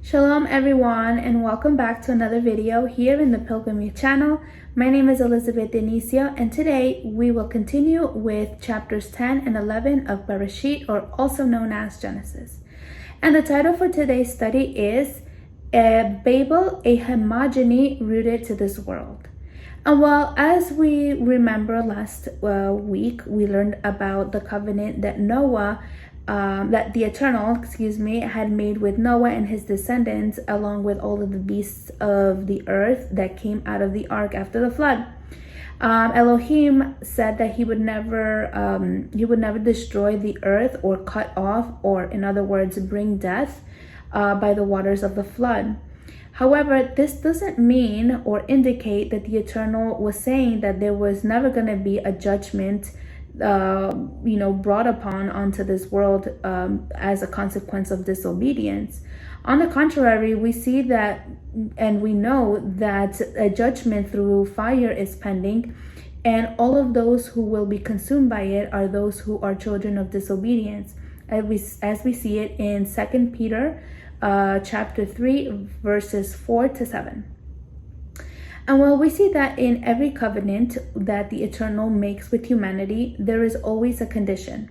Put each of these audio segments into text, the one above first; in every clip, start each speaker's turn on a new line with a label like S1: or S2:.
S1: Shalom everyone, and welcome back to another video here in the Pilgrim channel. My name is Elizabeth Denicia, and today we will continue with chapters 10 and 11 of Bereshit, or also known as Genesis. And the title for today's study is Babel, a Hegemony Rooted to this World. And well, as we remember last week, we learned about the covenant that the Eternal, had made with Noah and his descendants, along with all of the beasts of the earth that came out of the ark after the flood. Elohim said that he would never destroy the earth or cut off, or in other words, bring death by the waters of the flood. However, this doesn't mean or indicate that the Eternal was saying that there was never going to be a judgment brought onto this world as a consequence of disobedience. On the contrary, we see that and we know that a judgment through fire is pending, and all of those who will be consumed by it are those who are children of disobedience, as we see it in 2 Peter chapter 3 verses 4 to 7. And well, we see that in every covenant that the Eternal makes with humanity, there is always a condition.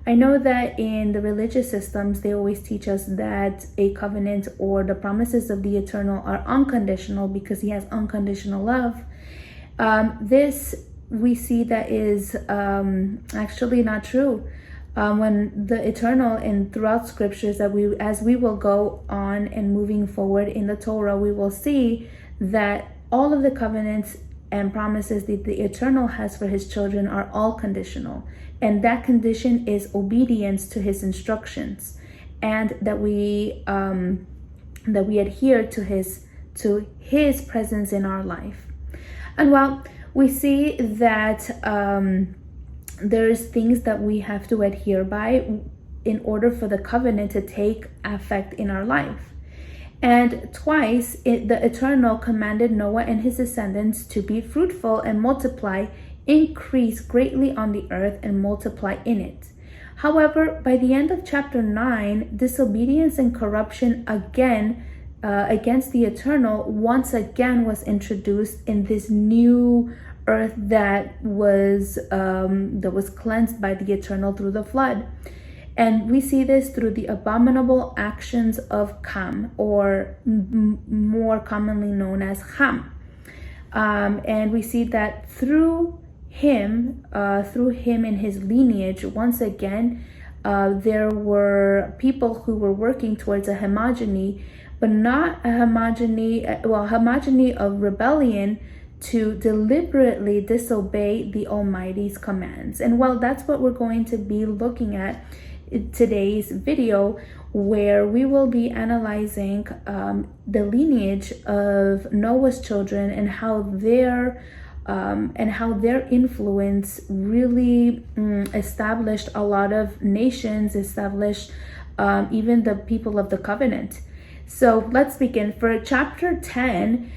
S1: I know that in the religious systems, they always teach us that a covenant or the promises of the Eternal are unconditional because he has unconditional love. This we see that is actually not true. When the Eternal, and throughout scriptures as we will go on and moving forward in the Torah, we will see that all of the covenants and promises that the Eternal has for his children are all conditional. And that condition is obedience to his instructions, and that we adhere to his presence in our life. And well, we see that there's things that we have to adhere by in order for the covenant to take effect in our life. And twice the Eternal commanded Noah and his descendants to be fruitful and multiply, increase greatly on the earth and multiply in it. However, by the end of chapter 9, disobedience and corruption against the Eternal once again was introduced in this new earth that was cleansed by the Eternal through the flood. And we see this through the abominable actions of Ham, or more commonly known as Ham. And we see that through him and his lineage, once again, there were people who were working towards a hegemony, but not a hegemony of rebellion, to deliberately disobey the Almighty's commands. And well, that's what we're going to be looking at today's video, where we will be analyzing the lineage of Noah's children and how their influence really established a lot of nations, established even the people of the covenant. So let's begin. For chapter 10,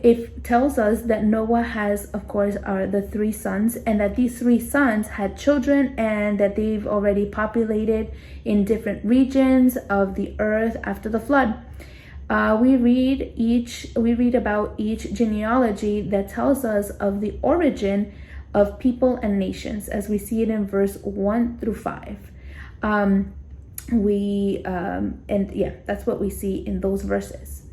S1: it tells us that Noah has, of course, the three sons, and that these three sons had children, and that they've already populated in different regions of the earth after the flood. We read about each genealogy that tells us of the origin of people and nations, as we see it in verse 1 through 5. That's what we see in those verses.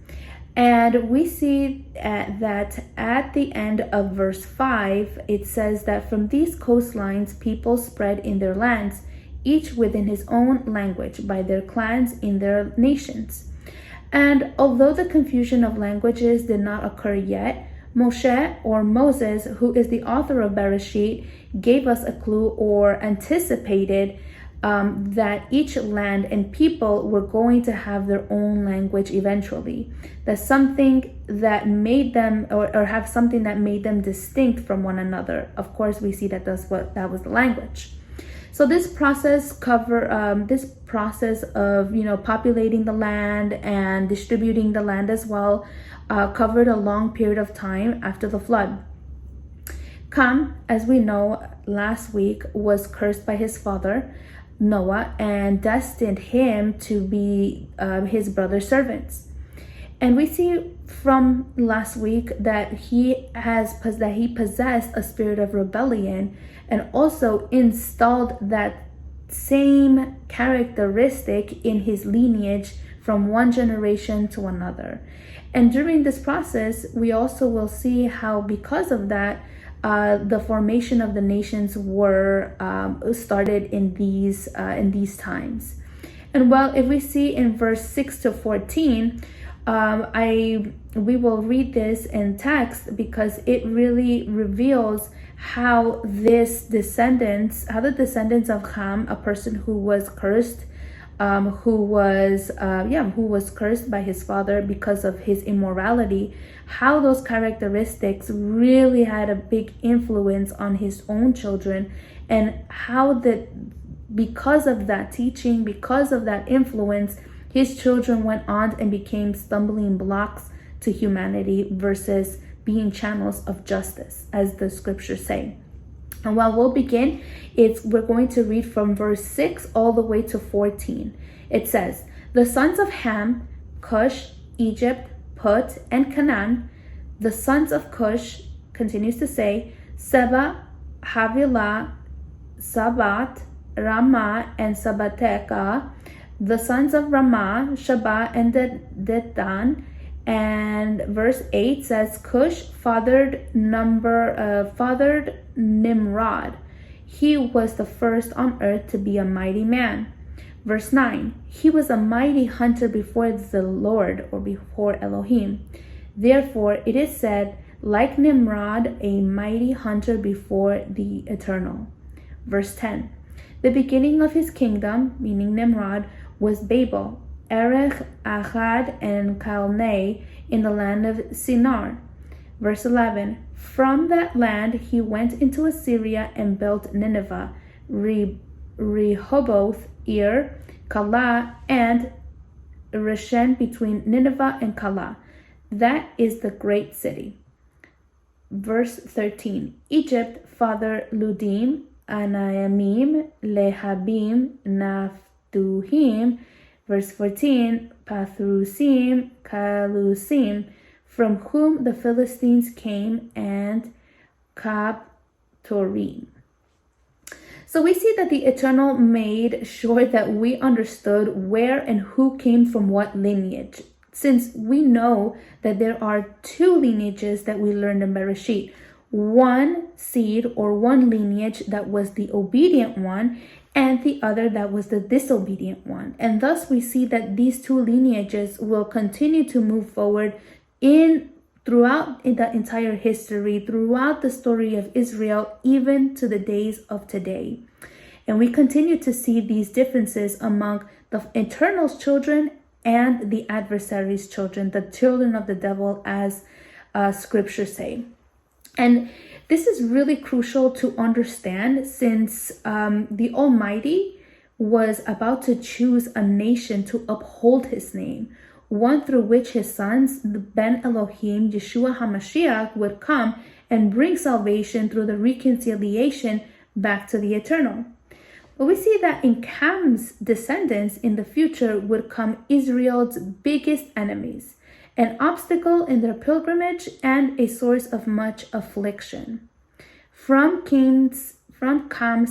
S1: And we see that at the end of verse 5, it says that from these coastlines, people spread in their lands, each within his own language, by their clans in their nations. And although the confusion of languages did not occur yet, Moshe, or Moses, who is the author of Bereshit, gave us a clue, or anticipated that each land and people were going to have their own language eventually. That's something that made them, or have something that made them distinct from one another. Of course, we see that that was the language. So this process of populating the land and distributing the land as well covered a long period of time after the flood. Ham, as we know last week, was cursed by his father. Noah and destined him to be his brother's servants. And we see from last week that he possessed a spirit of rebellion and also installed that same characteristic in his lineage from one generation to another. And during this process, we also will see how because of that, the formation of the nations were started in these times. And well, if we see in verse 6 to 14, we will read this in text because it really reveals how the descendants of Ham, a person who was cursed, who was cursed by his father because of his immorality, how those characteristics really had a big influence on his own children, and how that because of that teaching, because of that influence, his children went on and became stumbling blocks to humanity versus being channels of justice, as the scriptures say. And while we'll begin, we're going to read from verse 6 all the way to 14. It says, the sons of Ham, Cush, Egypt, Put, and Canaan. The sons of Cush, continues to say, Seba, Havilah, Sabat, Ramah, and Sabateka. The sons of Ramah, Sheba, and Dedan. And verse 8 says, Cush fathered Nimrod. He was the first on earth to be a mighty man. Verse 9, he was a mighty hunter before the Lord, or before Elohim. Therefore it is said, like Nimrod, a mighty hunter before the Eternal. Verse 10, the beginning of his kingdom, meaning Nimrod, was Babel, Erech, Akkad, and Calneh in the land of Shinar. Verse 11, from that land he went into Assyria and built Nineveh, Rehoboth, Ir, Calah, and Reshen between Nineveh and Calah. That is the great city. Verse 13, Egypt fathered Ludim, Anaamim, Lehabim, Naphtuhim. Verse 14, Pathrusim, Kalusim, from whom the Philistines came, and Kaptorim. So we see that the Eternal made sure that we understood where and who came from what lineage, since we know that there are two lineages that we learned in Bereshit. One seed or one lineage that was the obedient one, and the other that was the disobedient one. And thus we see that these two lineages will continue to move forward throughout the entire history, throughout the story of Israel, even to the days of today. And we continue to see these differences among the Eternal's children and the adversary's children, the children of the devil, as scriptures say. And this is really crucial to understand, since the Almighty was about to choose a nation to uphold his name, one through which his sons, the Ben Elohim, Yeshua HaMashiach, would come and bring salvation through the reconciliation back to the Eternal. But we see that in Cam's descendants in the future would come Israel's biggest enemies, an obstacle in their pilgrimage and a source of much affliction. From Cam's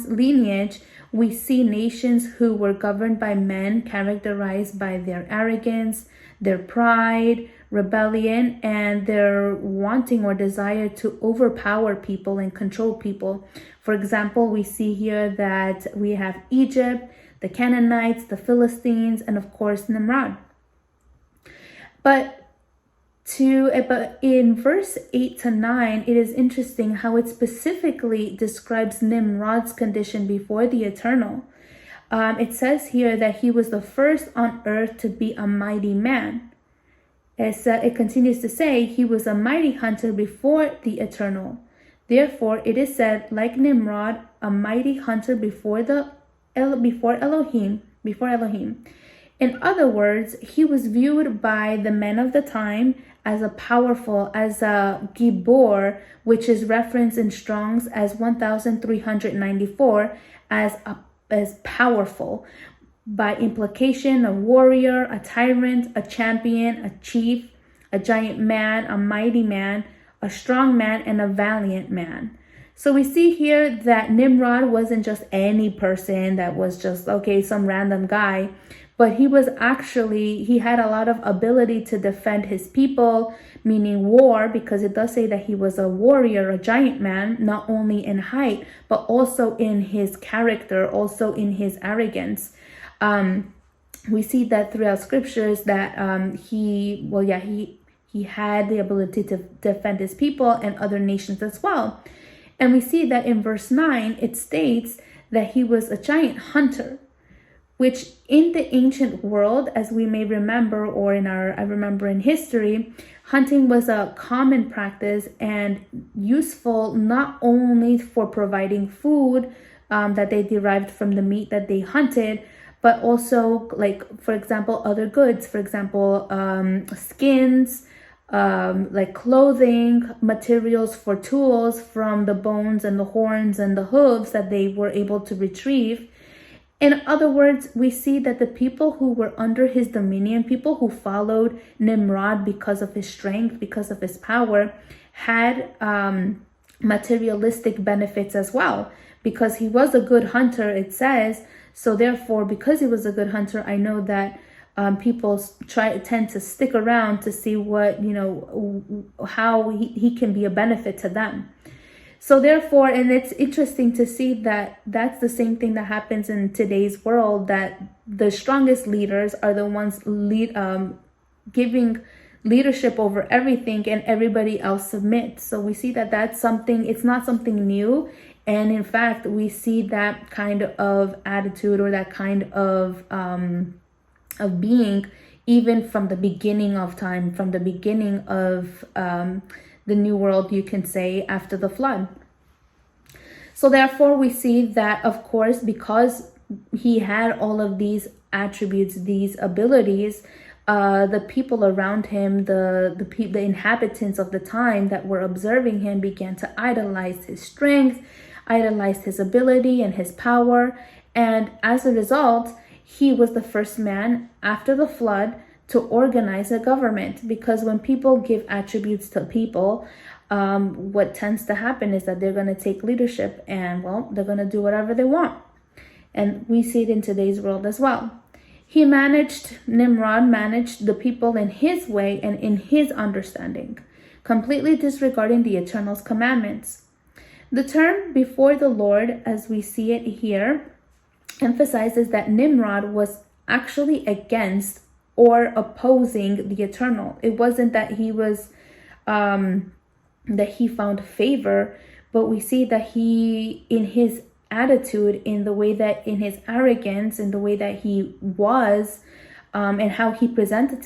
S1: lineage, we see nations who were governed by men characterized by their arrogance, their pride, rebellion, and their wanting or desire to overpower people and control people. For example, we see here that we have Egypt, the Canaanites, the Philistines, and of course Nimrod. But in verse 8 to 9, it is interesting how it specifically describes Nimrod's condition before the Eternal. It says here that he was the first on earth to be a mighty man. It continues to say he was a mighty hunter before the Eternal. Therefore, it is said, like Nimrod, a mighty hunter before Elohim. In other words, he was viewed by the men of the time as a Gibor, which is referenced in Strong's as 1394, as as powerful. By implication, a warrior, a tyrant, a champion, a chief, a giant man, a mighty man, a strong man, and a valiant man. So we see here that Nimrod wasn't just any person that was just, okay, some random guy, but he had a lot of ability to defend his people, meaning war, because it does say that he was a warrior, a giant man, not only in height, but also in his character, also in his arrogance. We see that throughout scriptures that he had the ability to defend his people and other nations as well. And we see that in verse 9, it states that he was a giant hunter, which in the ancient world, as we may remember, or I remember in history, hunting was a common practice and useful not only for providing food that they derived from the meat that they hunted, but also, like, for example, other goods, for example, skins, like clothing, materials for tools from the bones and the horns and the hooves that they were able to retrieve. In other words, we see that the people who were under his dominion, people who followed Nimrod because of his strength, because of his power, had materialistic benefits as well. Because he was a good hunter, it says. So therefore, because he was a good hunter, I know that people tend to stick around to see what, how he can be a benefit to them. So therefore, and it's interesting to see that that's the same thing that happens in today's world, that the strongest leaders are the ones giving leadership over everything, and everybody else submits. So we see that that's something, it's not something new. And in fact, we see that kind of attitude, or that kind of being, even from the beginning of time, from the beginning of the new world, you can say, after the flood. So therefore, we see that, of course, because he had all of these attributes, these abilities, the people around him, the inhabitants of the time that were observing him, began to idolize his strength, idolized his ability and his power. And as a result, he was the first man after the flood to organize a government. Because when people give attributes to people, what tends to happen is that they're going to take leadership, and they're going to do whatever they want. And we see it in today's world as well. Nimrod managed the people in his way and in his understanding, completely disregarding the Eternal's commandments. The term "before the Lord," as we see it here, emphasizes that Nimrod was actually against or opposing the Eternal. It wasn't that he was that he found favor, but we see that he, in his attitude, in the way that, in his arrogance, in the way that he was, and how he presented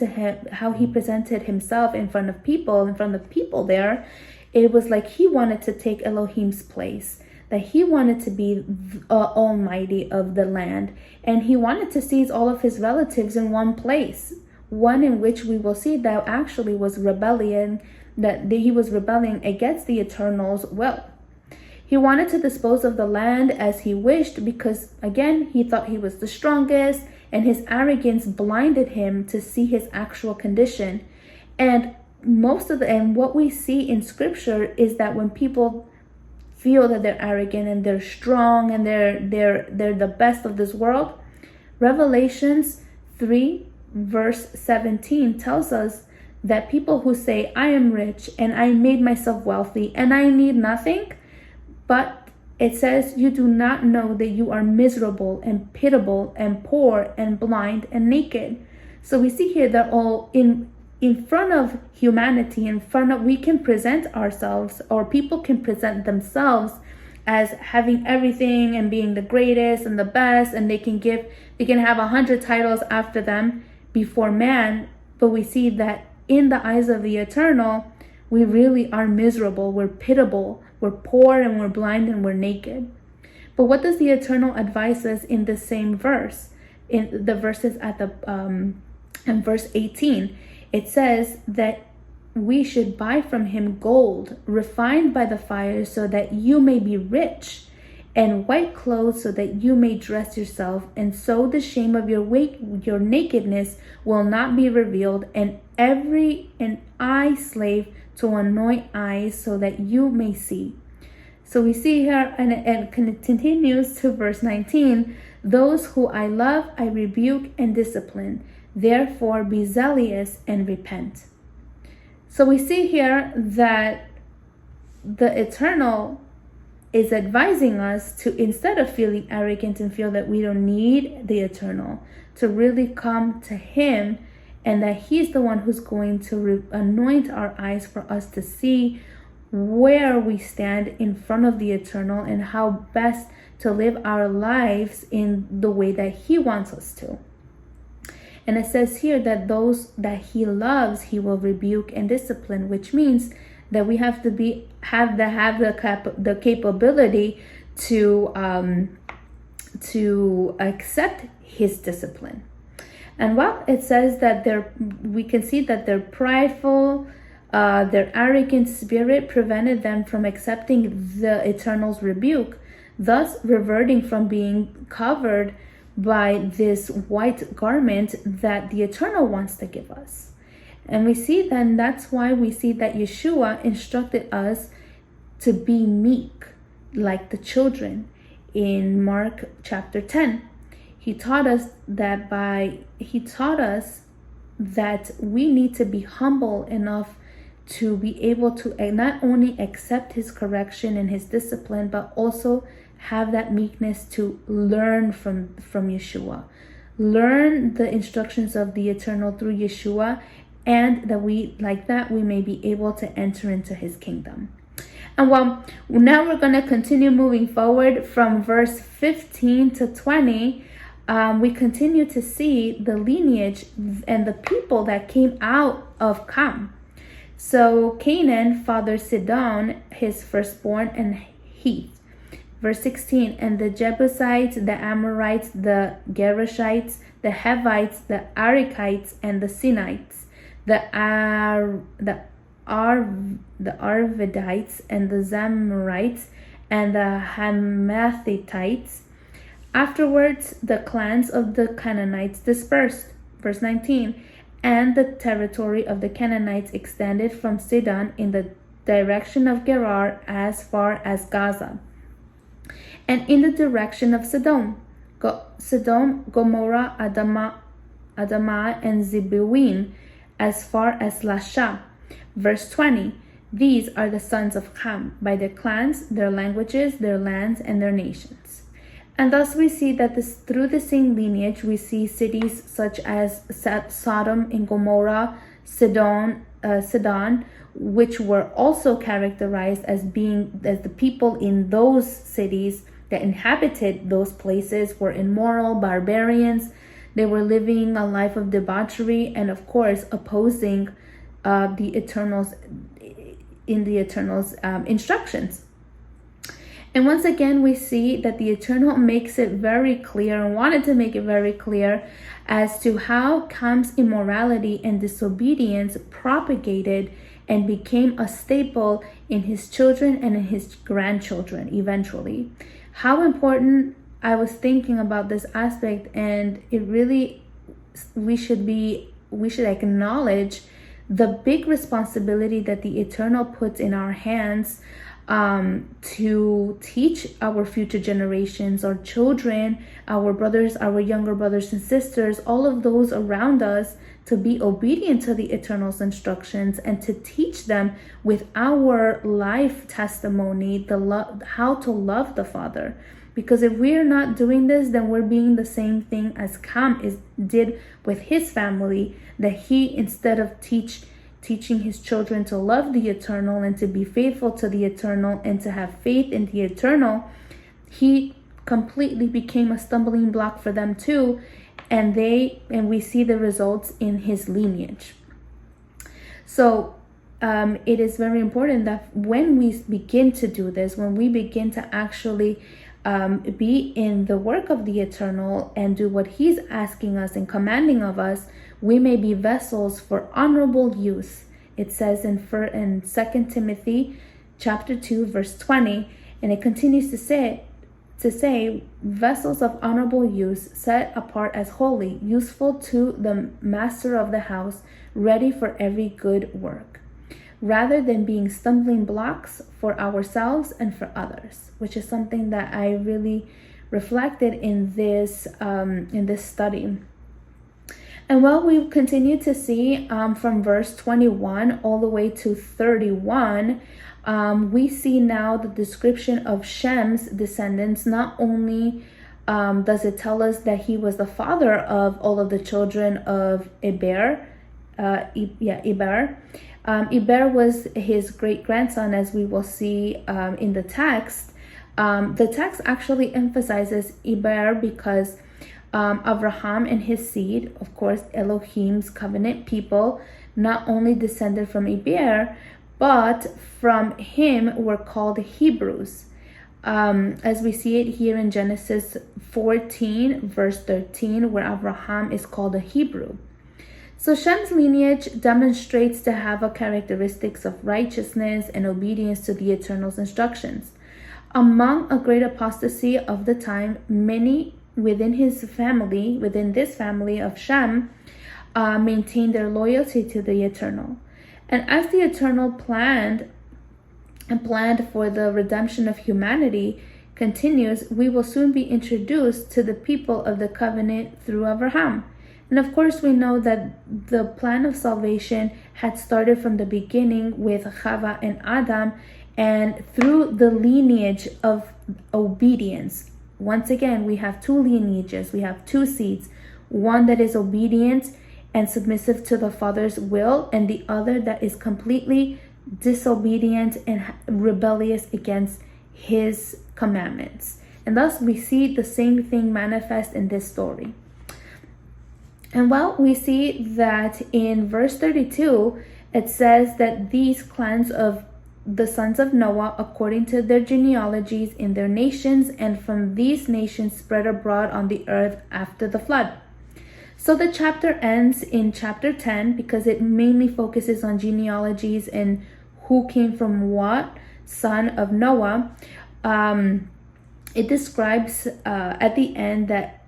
S1: himself in front of people there, it was like he wanted to take Elohim's place, that he wanted to be almighty of the land, and he wanted to seize all of his relatives in one place, one in which we will see that actually was rebellion, that he was rebelling against the Eternal's will. He wanted to dispose of the land as he wished, because again, he thought he was the strongest, and his arrogance blinded him to see his actual condition. And what we see in scripture is that when people feel that they're arrogant and they're strong and they're the best of this world, Revelations 3 verse 17 tells us that people who say, "I am rich and I made myself wealthy and I need nothing," but it says, "You do not know that you are miserable and pitiable and poor and blind and naked." So we see here that all in front of humanity, we can present ourselves, or people can present themselves as having everything and being the greatest and the best, and they can have 100 titles after them before man. But we see that in the eyes of the Eternal, we really are miserable, we're pitiable, we're poor, and we're blind, and we're naked. But what does the Eternal advise us in the same verse? In the verses in verse 18, it says that we should buy from him gold refined by the fire, so that you may be rich, and white clothes so that you may dress yourself, and so the shame of your nakedness will not be revealed, and an eye slave to anoint eyes so that you may see. So we see here, and it continues to verse 19, those who I love, I rebuke and discipline. Therefore be zealous and repent. So we see here that the Eternal is advising us to, instead of feeling arrogant and feel that we don't need the Eternal, to really come to Him, and that He's the one who's going to anoint our eyes for us to see where we stand in front of the Eternal and how best to live our lives in the way that He wants us to. And it says here that those that He loves, He will rebuke and discipline, which means that we have to have the capability to accept His discipline. And well, it says that we can see that their prideful, their arrogant spirit prevented them from accepting the Eternal's rebuke, thus reverting from being covered by this white garment that the Eternal wants to give us. And we see then that's why we see that Yeshua instructed us to be meek like the children in Mark chapter 10. He taught us that we need to be humble enough to be able to not only accept His correction and His discipline, but also have that meekness to learn from Yeshua. Learn the instructions of the Eternal through Yeshua, and that we may be able to enter into His kingdom. And well, now we're going to continue moving forward from verse 15 to 20. We continue to see the lineage and the people that came out of Ham. So Canaan fathered Sidon, his firstborn, and Heth. Verse 16, and the Jebusites, the Amorites, the Gerishites, the Hivites, the Arikites, and the Sinites, the Arvadites, and the Zamorites, and the Hamathites. Afterwards, the clans of the Canaanites dispersed. Verse 19, and the territory of the Canaanites extended from Sidon in the direction of Gerar as far as Gaza, and in the direction of Sodom, Gomorrah, Adamah, and Zeboim, as far as Lasha. Verse 20, these are the sons of Ham, by their clans, their languages, their lands, and their nations. And thus we see that through the same lineage, we see cities such as Sodom and Gomorrah, Sidon, which were also characterized as the people in those cities that inhabited those places were immoral, barbarians. They were living a life of debauchery and, of course, opposing the Eternal's instructions. And once again, we see that the Eternal makes it very clear, and wanted to make it very clear, as to how Ham's immorality and disobedience propagated and became a staple in his children and in his grandchildren eventually. How important, I was thinking about this aspect, and it really, we should acknowledge the big responsibility that the Eternal puts in our hands to teach our future generations, our children, our brothers, our younger brothers and sisters, all of those around us, to be obedient to the Eternal's instructions, and to teach them with our life testimony how to love the Father. Because if we're not doing this, then we're being the same thing as Ham did with his family, that he, instead of teaching his children to love the Eternal and to be faithful to the Eternal and to have faith in the Eternal, he completely became a stumbling block for them too, and we see the results in his lineage. So it is very important that when we begin to do this, when we begin to actually be in the work of the Eternal and do what he's asking us and commanding of us, we may be vessels for honorable use. It says in 2 Timothy chapter 2 verse 20, and it continues to say, to say vessels of honorable use, set apart as holy, useful to the master of the house, ready for every good work, rather than being stumbling blocks for ourselves and for others, which is something that I really reflected in this study. And while we continue to see from verse 21 all the way to 31, we see now the description of Shem's descendants. Not only does it tell us that he was the father of all of the children of Eber. Eber was his great-grandson, as we will see in the text. The text actually emphasizes Eber because Abraham and his seed, of course, Elohim's covenant people, not only descended from Eber, but from him were called Hebrews. As we see it here in Genesis 14, verse 13, where Abraham is called a Hebrew. So Shem's lineage demonstrates to have a characteristics of righteousness and obedience to the Eternal's instructions. Among a great apostasy of the time, many within this family of Shem, maintained their loyalty to the Eternal. And as the Eternal planned for the redemption of humanity continues, we will soon be introduced to the people of the covenant through Abraham. And of course, we know that the plan of salvation had started from the beginning with Chava and Adam, and through the lineage of obedience. Once again, we have two lineages, we have two seeds, one that is obedient and submissive to the Father's will, and the other that is completely disobedient and rebellious against his commandments. And thus we see the same thing manifest in this story. And well, we see that in verse 32, it says that these clans of the sons of Noah, according to their genealogies in their nations, and from these nations spread abroad on the earth after the flood. So the chapter ends in chapter 10 because it mainly focuses on genealogies and who came from what son of Noah. It describes at the end that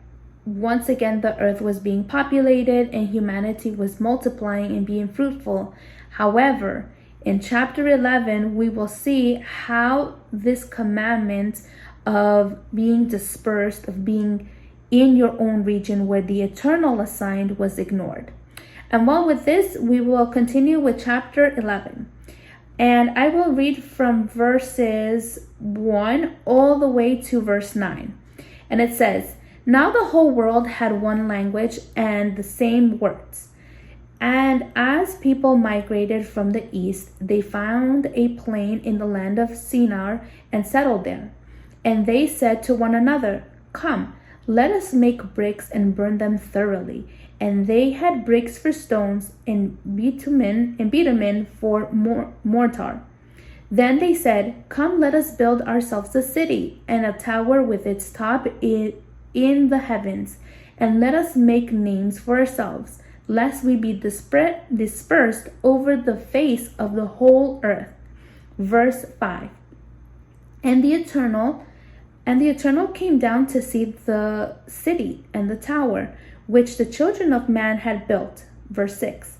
S1: once again the earth was being populated and humanity was multiplying and being fruitful. However, in chapter 11, we will see how this commandment of being dispersed, of being in your own region where the Eternal assigned, was ignored. And while with this, we will continue with chapter 11. And I will read from verses 1 all the way to verse 9. And it says, "Now the whole world had one language and the same words. And as people migrated from the east, they found a plain in the land of Shinar and settled there. And they said to one another, 'Come, let us make bricks and burn them thoroughly.' And they had bricks for stones and bitumen for mortar. Then they said, 'Come, let us build ourselves a city and a tower with its top in the heavens, and let us make names for ourselves, lest we be dispersed over the face of the whole earth.'" Verse 5. And the Eternal came down to see the city and the tower, which the children of man had built. Verse 6.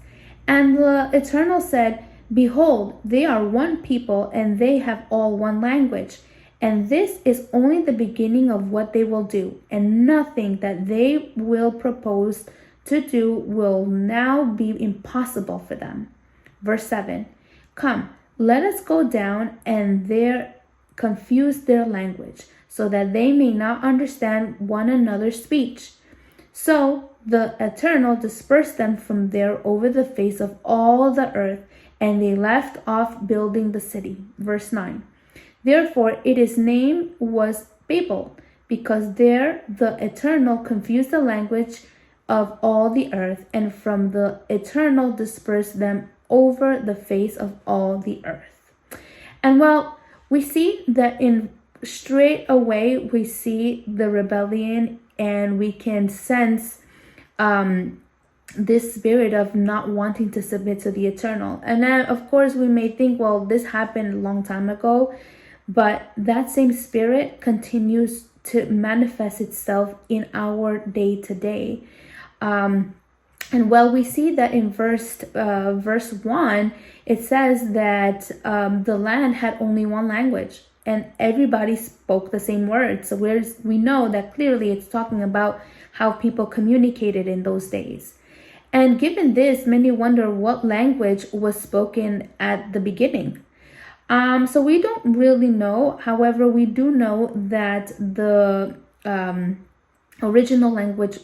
S1: And the Eternal said, "Behold, they are one people, and they have all one language. And this is only the beginning of what they will do, and nothing that they will propose to do will now be impossible for them." Verse 7. "Come, let us go down and there confuse their language, so that they may not understand one another's speech." So the Eternal dispersed them from there over the face of all the earth, and they left off building the city. Verse 9. "Therefore its name was Babel, because there the Eternal confused the language of all the earth, and from the Eternal dispersed them over the face of all the earth." And well, we see that in straight away we see the rebellion, and we can sense this spirit of not wanting to submit to the Eternal. And then of course we may think, well, this happened a long time ago, but that same spirit continues to manifest itself in our day to day. And well, we see that in verse 1, it says that the land had only one language and everybody spoke the same words. So we know that clearly it's talking about how people communicated in those days. And given this, many wonder what language was spoken at the beginning. So we don't really know. However, we do know that the original language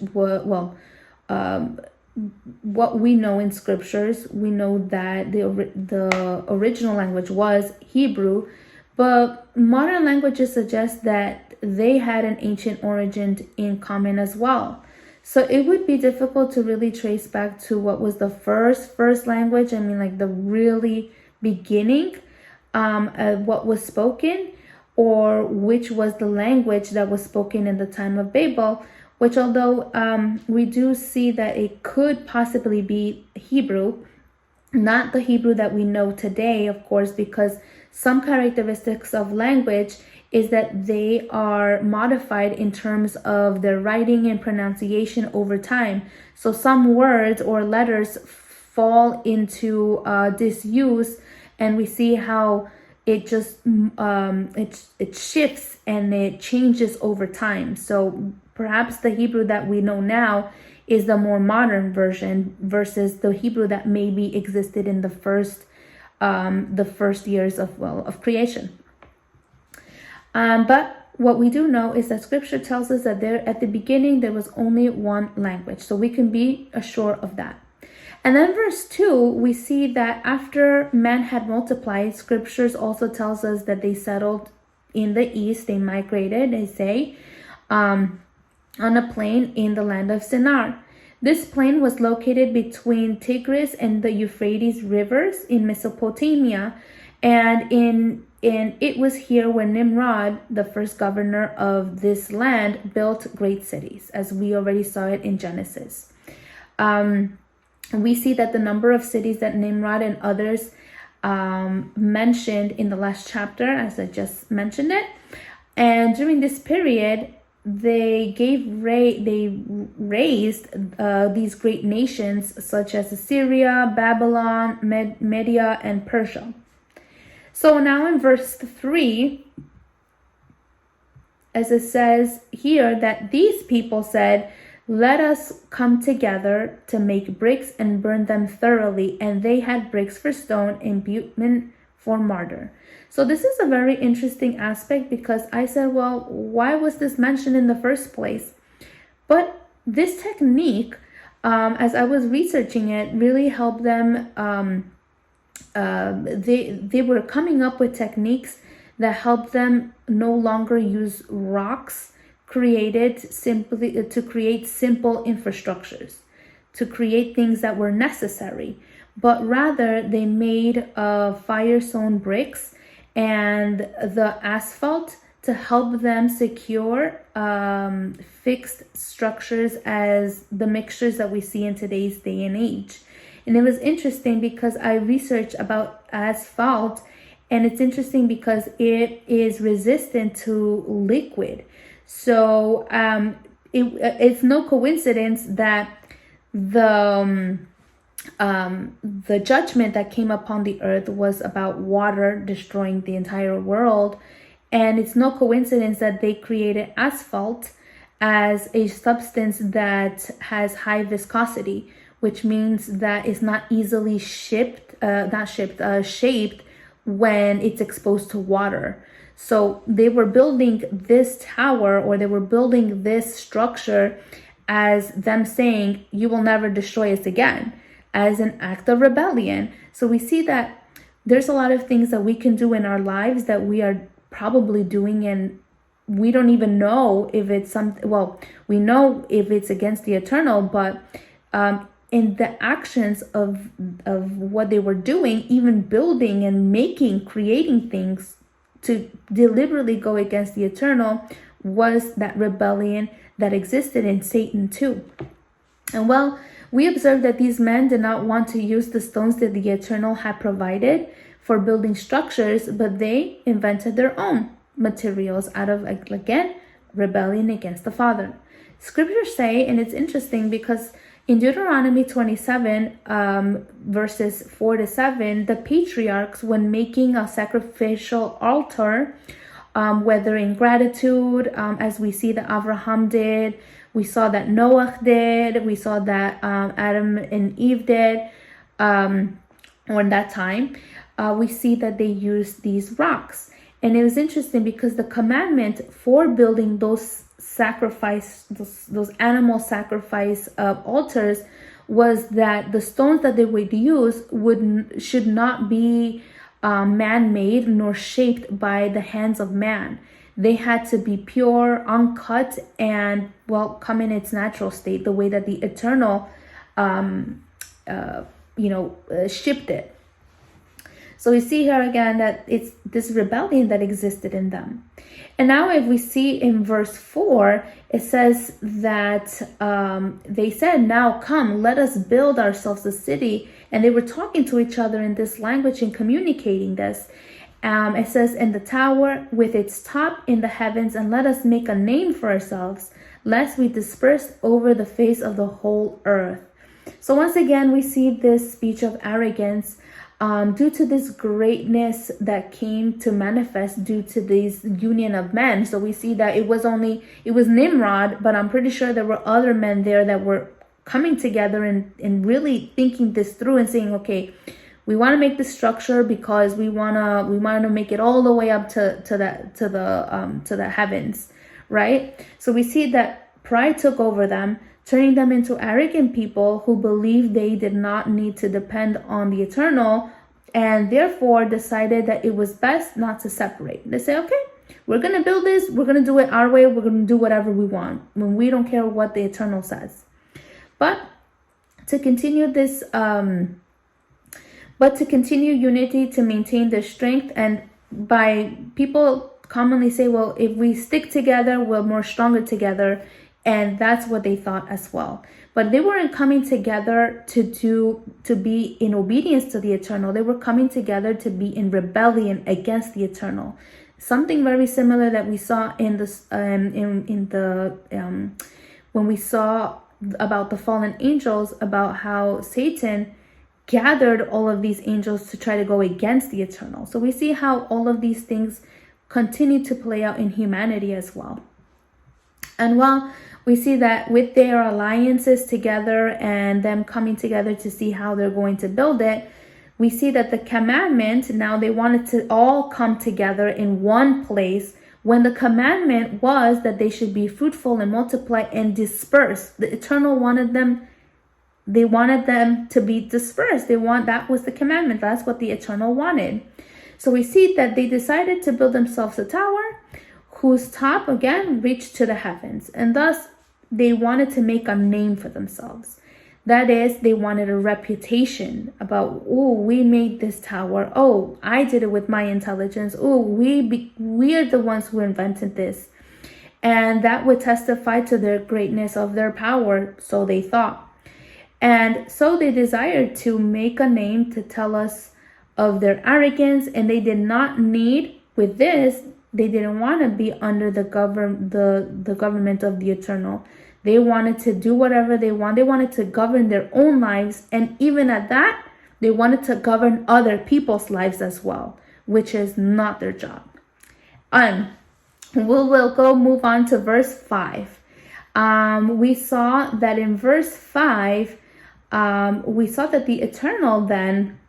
S1: what we know in scriptures, we know that the original language was Hebrew, but modern languages suggest that they had an ancient origin in common as well. So it would be difficult to really trace back to what was the first language. I mean, like the really beginning of what was spoken, or which was the language that was spoken in the time of Babel, which although we do see that it could possibly be Hebrew, not the Hebrew that we know today, of course, because some characteristics of language is that they are modified in terms of their writing and pronunciation over time. So some words or letters fall into disuse, and we see how it just it shifts and it changes over time. So perhaps the Hebrew that we know now is the more modern version versus the Hebrew that maybe existed in the first years of creation. But what we do know is that scripture tells us that there at the beginning there was only one language. So we can be assured of that. And then verse 2, we see that after man had multiplied, scriptures also tells us that they settled in the east. They migrated, they say, on a plain in the land of Shinar. This plain was located between Tigris and the Euphrates rivers in Mesopotamia, and it was here where Nimrod, the first governor of this land, built great cities, as we already saw it in Genesis. We see that the number of cities that Nimrod and others mentioned in the last chapter, as I just mentioned it, and during this period, they raised these great nations such as Assyria, Babylon, Media, and Persia. So now in verse 3, as it says here, that these people said, "Let us come together to make bricks and burn them thoroughly." And they had bricks for stone and bitumen for mortar. So this is a very interesting aspect, because I said, well, why was this mentioned in the first place? But this technique, as I was researching it, really helped them. They were coming up with techniques that helped them no longer use rocks created simply to create simple infrastructures, to create things that were necessary, but rather they made fire-sown bricks and the asphalt to help them secure fixed structures as the mixtures that we see in today's day and age. And it was interesting because I researched about asphalt, and it's interesting because it is resistant to liquid. So it's no coincidence that the judgment that came upon the earth was about water destroying the entire world. And it's no coincidence that they created asphalt as a substance that has high viscosity, which means that it's not easily shaped when it's exposed to water. So they were building this tower, or they were building this structure as them saying, "You will never destroy us again," as an act of rebellion. So we see that there's a lot of things that we can do in our lives that we are probably doing, and we don't even know if it's something. Well, we know if it's against the eternal, but in the actions of what they were doing, even building and creating things to deliberately go against the eternal, was that rebellion that existed in Satan too. And well, we observe that these men did not want to use the stones that the eternal had provided for building structures, but they invented their own materials out of, again, rebellion against the Father. Scriptures say, and it's interesting because in Deuteronomy 27, verses 4-7, the patriarchs, when making a sacrificial altar, whether in gratitude, as we see that Abraham did, we saw that Noah did, we saw that Adam and Eve did, or in that time, we see that they used these rocks. And it was interesting because the commandment for building those those animal sacrifice altars was that the stones that they would use should not be man-made nor shaped by the hands of man. They had to be pure, uncut, and come in its natural state, the way that the Eternal shipped it. So we see here again that it's this rebellion that existed in them. And now if we see in verse 4, it says that they said, "Now come, let us build ourselves a city." And they were talking to each other in this language and communicating this. It says, "In the tower with its top in the heavens, and let us make a name for ourselves, lest we disperse over the face of the whole earth." So once again, we see this speech of arrogance due to this greatness that came to manifest due to this union of men. So we see that it was Nimrod, but I'm pretty sure there were other men there that were coming together and really thinking this through and saying, okay, we want to make this structure because we want to make it all the way up to the heavens, right? So we see that pride took over them, turning them into arrogant people who believed they did not need to depend on the Eternal, and therefore decided that it was best not to separate. They say, okay, we're going to build this, we're going to do it our way, we're going to do whatever we want, when we don't care what the Eternal says. But to continue unity, to maintain their strength, and by people commonly say, well, if we stick together, we're more stronger together. And that's what they thought as well. But they weren't coming together to be in obedience to the Eternal. They were coming together to be in rebellion against the Eternal. Something very similar that we saw in this when we saw about the fallen angels, about how Satan gathered all of these angels to try to go against the Eternal. So we see how all of these things continue to play out in humanity as well. And while we see that with their alliances together and them coming together to see how they're going to build it, we see that the commandment, now they wanted to all come together in one place, when the commandment was that they should be fruitful and multiply and disperse. The Eternal wanted them to be dispersed. That was the commandment. That's what the Eternal wanted. So we see that they decided to build themselves a tower whose top again reached to the heavens, and thus they wanted to make a name for themselves. That is, they wanted a reputation about, oh, we made this tower. Oh, I did it with my intelligence. Oh, we are the ones who invented this. And that would testify to their greatness of their power, so they thought. And so they desired to make a name to tell us of their arrogance, and they did not need, with this, they didn't want to be under the government of the Eternal. They wanted to do whatever they want. They wanted to govern their own lives. And even at that, they wanted to govern other people's lives as well, which is not their job. And we'll move on to verse 5. We saw that in verse 5, we saw that the Eternal then,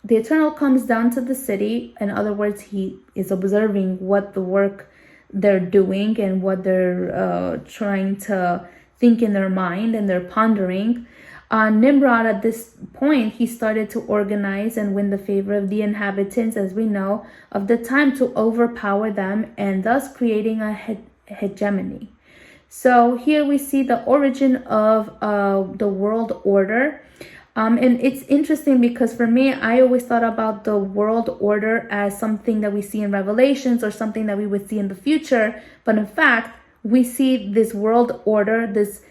S1: the Eternal comes down to the city. In other words, he is observing what the work they're doing and what they're trying to think in their mind, and they're pondering. Nimrod, at this point, he started to organize and win the favor of the inhabitants, as we know, of the time, to overpower them, and thus creating a hegemony. So here we see the origin of the world order. And it's interesting because for me, I always thought about the world order as something that we see in Revelations or something that we would see in the future. But in fact, we see this world order, this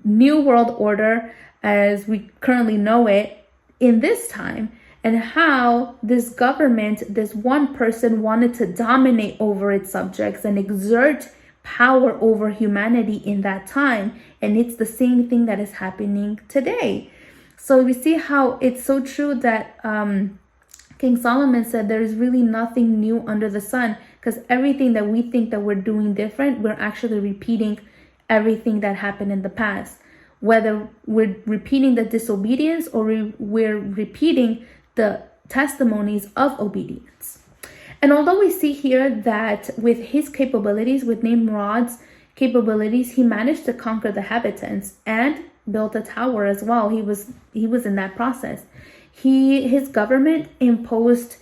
S1: new world order as we currently know it in this time. and how this government, this one person, wanted to dominate over its subjects and exert power over humanity in that time. And it's the same thing that is happening today. So we see how it's so true that King Solomon said there is really nothing new under the sun, because everything that we think that we're doing different, we're actually repeating everything that happened in the past. Whether we're repeating the disobedience or we're repeating the testimonies of obedience. And although we see here that with his capabilities, with Nimrod's capabilities, he managed to conquer the habitants and built a tower as well. He was in that process. His government imposed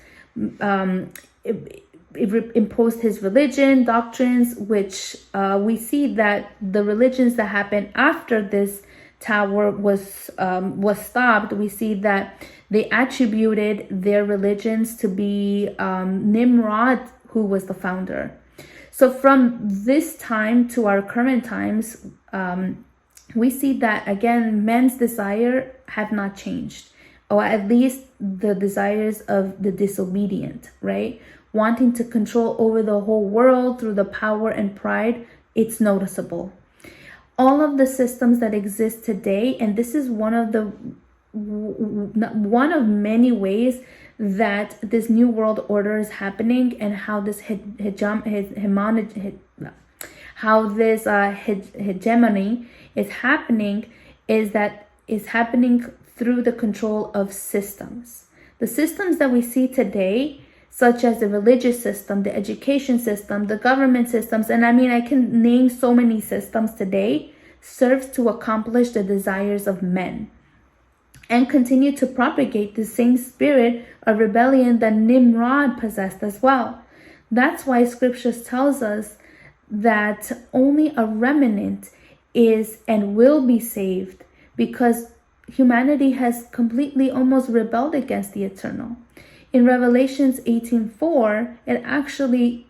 S1: his religion, doctrines, which we see that the religions that happened after this tower was stopped. We see that they attributed their religions to be Nimrod, who was the founder. So from this time to our current times, we see that again, men's desire have not changed, or at least the desires of the disobedient, right? Wanting to control over the whole world through the power and pride, it's noticeable. All of the systems that exist today, and this is one of many ways that this new world order is happening, and how this hegemony is happening, is happening through the control of systems. The systems that we see today, such as the religious system, the education system, the government systems, and I can name so many systems today, serves to accomplish the desires of men and continue to propagate the same spirit of rebellion that Nimrod possessed as well. That's why scriptures tells us that only a remnant is and will be saved, because humanity has completely almost rebelled against the eternal. In Revelations 18:4, it actually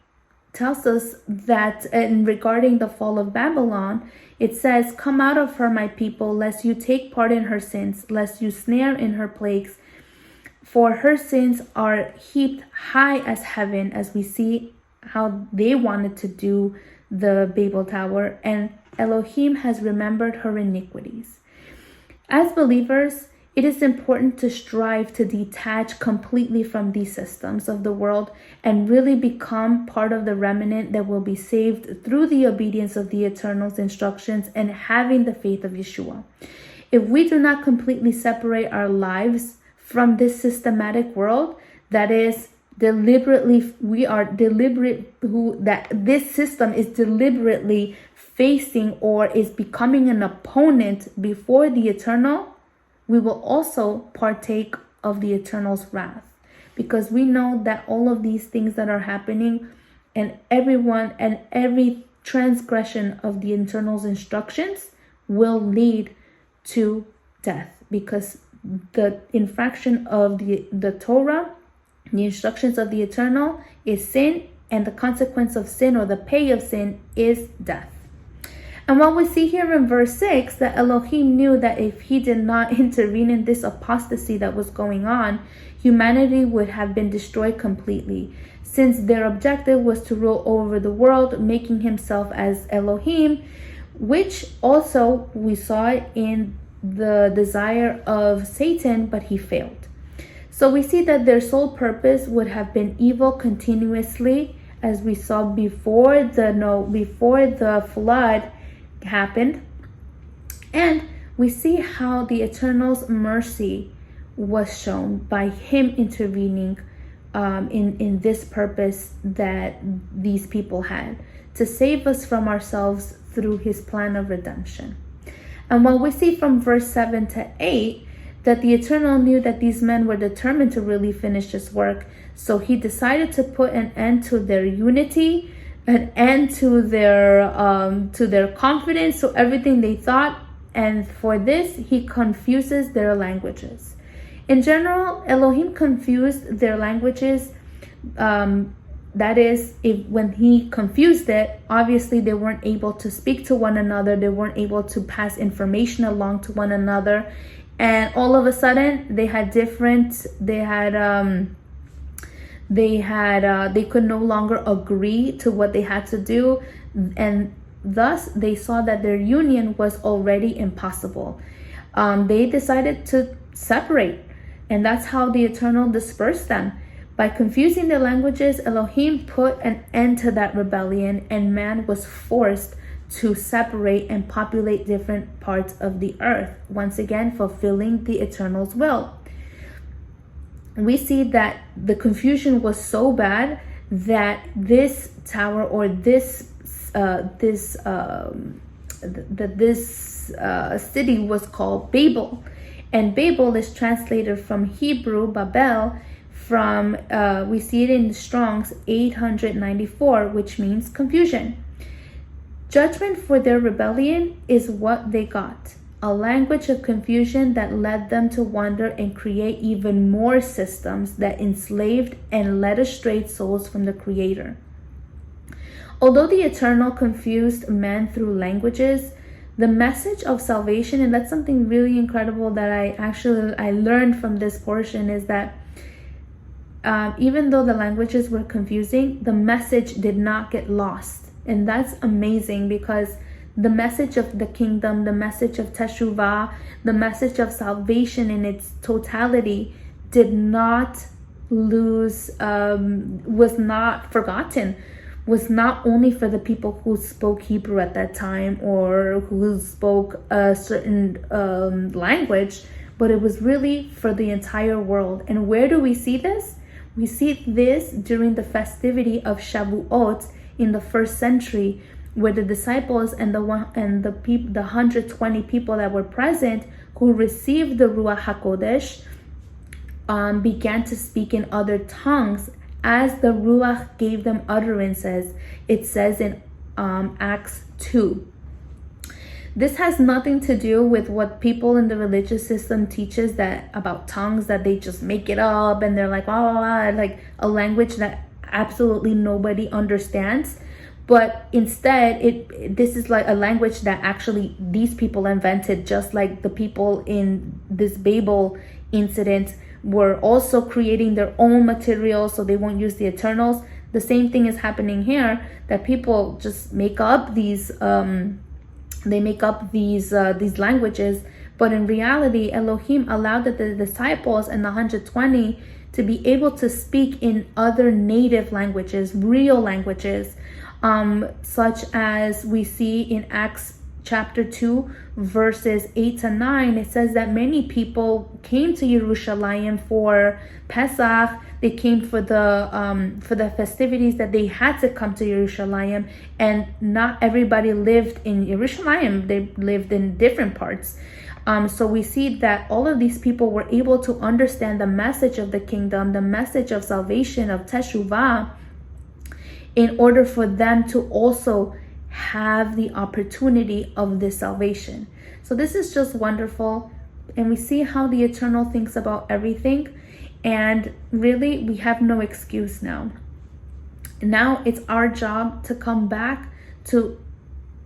S1: tells us that, and regarding the fall of Babylon, it says, "Come out of her, my people, lest you take part in her sins, lest you snare in her plagues. For her sins are heaped high as heaven," as we see how they wanted to do the Babel Tower, "and Elohim has remembered her iniquities." As believers, it is important to strive to detach completely from these systems of the world and really become part of the remnant that will be saved through the obedience of the Eternal's instructions and having the faith of Yeshua. If we do not completely separate our lives from this systematic world, that is this system is deliberately facing or is becoming an opponent before the Eternal, we will also partake of the Eternal's wrath, because we know that all of these things that are happening, and everyone and every transgression of the Eternal's instructions will lead to death, because the infraction of the Torah, the instructions of the Eternal, is sin, and the consequence of sin, or the pay of sin, is death. And what we see here in verse 6, that Elohim knew that if he did not intervene in this apostasy that was going on, humanity would have been destroyed completely, since their objective was to rule over the world, making himself as Elohim, which also we saw in the desire of Satan, but he failed. So we see that their sole purpose would have been evil continuously, as we saw before the flood happened. And we see how the Eternal's mercy was shown by him intervening in this purpose that these people had, to save us from ourselves through his plan of redemption. And what we see from verse 7 to 8, that the Eternal knew that these men were determined to really finish this work, so he decided to put an end to their unity, an end to their confidence, to everything they thought, and for this he confuses their languages. In general, Elohim confused their languages. That is, when he confused it, obviously they weren't able to speak to one another, they weren't able to pass information along to one another, And all of a sudden they could no longer agree to what they had to do, and thus they saw that their union was already impossible. They decided to separate, and that's how the Eternal dispersed them. By confusing their languages, Elohim put an end to that rebellion, and man was forced to separate and populate different parts of the earth, once again fulfilling the Eternal's will. We see that the confusion was so bad that this tower, or this city was called Babel, and Babel is translated from Hebrew Babel. From we see it in Strong's 894, which means confusion. Judgment for their rebellion is what they got. A language of confusion that led them to wander and create even more systems that enslaved and led astray souls from the Creator. Although the Eternal confused man through languages, the message of salvation, and that's something really incredible that I learned from this portion, is that even though the languages were confusing, the message did not get lost. And that's amazing, because the message of the kingdom, the message of Teshuvah, the message of salvation in its totality did not lose, was not forgotten, was not only for the people who spoke Hebrew at that time or who spoke a certain language, but it was really for the entire world. And where do we see this? We see this during the festivity of Shavuot in the 1st century, where the disciples and the 120 people that were present who received the Ruach HaKodesh began to speak in other tongues as the Ruach gave them utterances. It says in Acts 2. This has nothing to do with what people in the religious system teaches that about tongues, that they just make it up and they're like, like a language that absolutely nobody understands. But instead, this is like a language that actually these people invented, just like the people in this Babel incident were also creating their own material so they won't use the Eternals. The same thing is happening here, that people just make up these these languages, but in reality, Elohim allowed the disciples and the 120 to be able to speak in other native languages, real languages, such as we see in Acts chapter 2, verses 8 to 9. It says that many people came to Jerusalem for Pesach. They came for the festivities that they had to come to Jerusalem, and not everybody lived in Jerusalem. They lived in different parts. So we see that all of these people were able to understand the message of the kingdom, the message of salvation, of Teshuvah, in order for them to also have the opportunity of this salvation. So this is just wonderful. And we see how the Eternal thinks about everything. And really, we have no excuse now. Now it's our job to come back to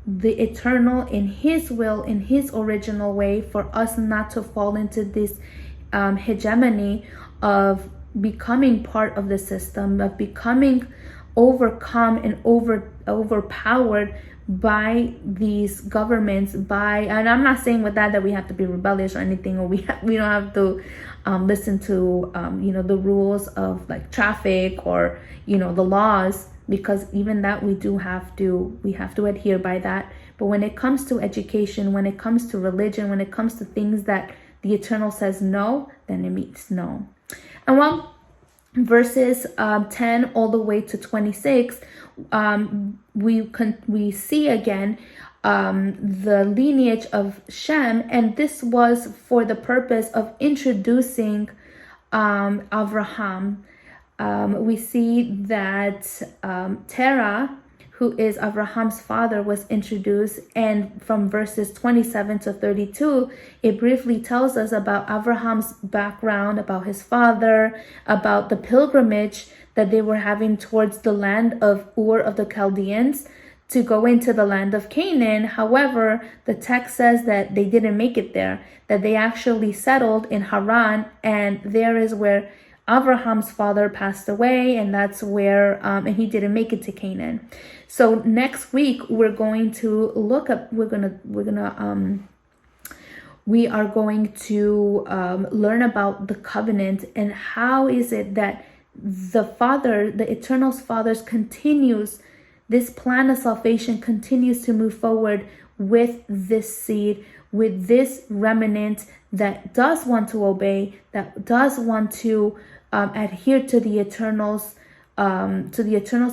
S1: the Eternal in His will, in His original way, for us not to fall into this hegemony of becoming part of the system, of becoming overcome and overpowered by these governments, and I'm not saying with that we have to be rebellious or anything, or we don't have to listen to the rules of like traffic or the laws, because even that we have to adhere by that. But when it comes to education, when it comes to religion, when it comes to things that the Eternal says no, then it means no. And well, verses 10 all the way to 26, we see again the lineage of Shem, and this was for the purpose of introducing Avraham. We see that Terah, who is Avraham's father, was introduced, and from verses 27 to 32, it briefly tells us about Avraham's background, about his father, about the pilgrimage that they were having towards the land of Ur of the Chaldeans to go into the land of Canaan. However, the text says that they didn't make it there, that they actually settled in Haran, and there is where Abraham's father passed away, and that's where and he didn't make it to Canaan. So next week we're going to look up, we are going to learn about the covenant, and how is it that the Father, the Eternal Father's continues, this plan of salvation continues to move forward with this seed, with this remnant that does want to obey, that does want to adhere to the Eternal's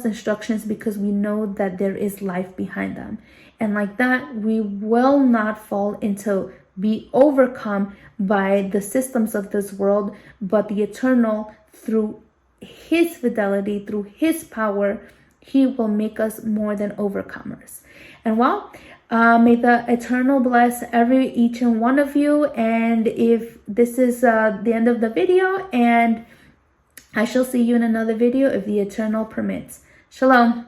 S1: instructions, because we know that there is life behind them. And like that, we will not fall into be overcome by the systems of this world, but the Eternal, through his fidelity, through his power, he will make us more than overcomers. And well, may the Eternal bless each and one of you. And if this is the end of the video, and I shall see you in another video if the Eternal permits. Shalom.